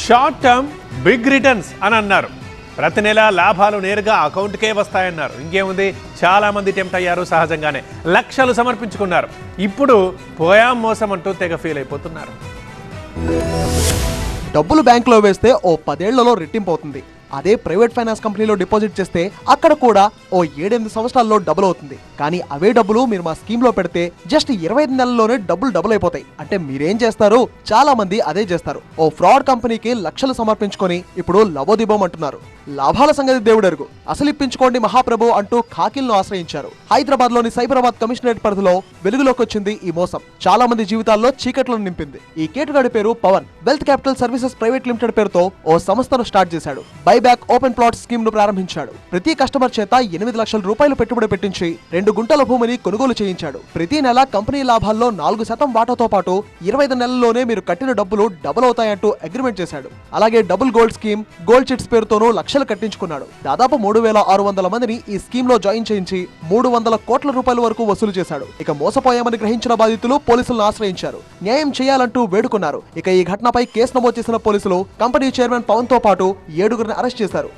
Short term big returns అని అన్నారు. ప్రతి నెల లాభాలు నేరుగా అకౌంట్కే వస్తాయన్నారు. ఇంకేముంది, చాలా మంది టెంప్ట్ అయ్యారు. సహజంగానే లక్షలు సమర్పించుకున్నారు. ఇప్పుడు పోయాం మోసం అంటూ తెగ ఫీల్ అయిపోతున్నారు. డబ్బులు బ్యాంకులో వేస్తే ఓ 10 ఏళ్లలో రెట్టింపు అవుతుంది. అదే ప్రైవేట్ ఫైనాన్స్ కంపెనీలో డిపాజిట్ చేస్తే అక్కడ కూడా ఓ 7-8 సంవత్సరాల్లో డబుల్ అవుతుంది. కానీ అవే డబ్బులు మీరు మా స్కీమ్ లో పెడితే జస్ట్ 25 నెలల్లోనే డబుల్ అయిపోతాయి. అంటే మీరేం చేస్తారు? చాలా మంది అదే చేస్తారు. ఓ ఫ్రాడ్ కంపెనీకి లక్షలు సమర్పించుకొని ఇప్పుడు లవోదిబోం అంటున్నారు. లాభాల సంగతి దేవుడెరుగు, అసలు ఇప్పించుకోండి మహాప్రభు అంటూ ఖాకీలను ఆశ్రయించారు. హైదరాబాద్ లోని సైబరాబాద్ కమిషనరేట్ పరిధిలో వెలుగులోకి వచ్చింది ఈ మోసం. చాలా మంది జీవితాల్లో చీకట్లను నింపింది. ఈ కేటుగాడి పేరు Pavan. Wealth capital services private limited పేరుతో ఓ సంస్థను స్టార్ట్ చేశాడు. బైబ్యాక్ ఓపెన్ ప్లాట్ స్కీమ్ ను ప్రారంభించాడు. ప్రతి కస్టమర్ చేత 8 లక్షల రూపాయలు పెట్టుబడి పెట్టించి 2 గుంటల భూమిని కొనుగోలు చేయించాడు. ప్రతి నెల కంపెనీ లాభాల్లో 4% వాటాతో పాటు 25 నెలల్లోనే మీరు కట్టిన డబ్బులు డబుల్ అవుతాయంటూ అగ్రిమెంట్ చేశాడు. అలాగే double gold scheme, gold chits పేరుతోనూ లక్షలు కట్టించుకున్నాడు. దాదాపు 3600 మందిని ఈ స్కీమ్ లో జాయిన్ చేయించి 300 కోట్ల రూపాయల వరకు వసూలు చేశాడు. ఇక మోసపోయామని గ్రహించిన బాధితులు పోలీసులను ఆశ్రయించారు. న్యాయం చేయాలంటూ వేడుకున్నారు. ఇక ఈ ఘటనపై కేసు నమోదు చేసిన పోలీసులు కంపెనీ చైర్మన్ పవన్ తో పాటు 7గురిని అరెస్ట్ చేశారు.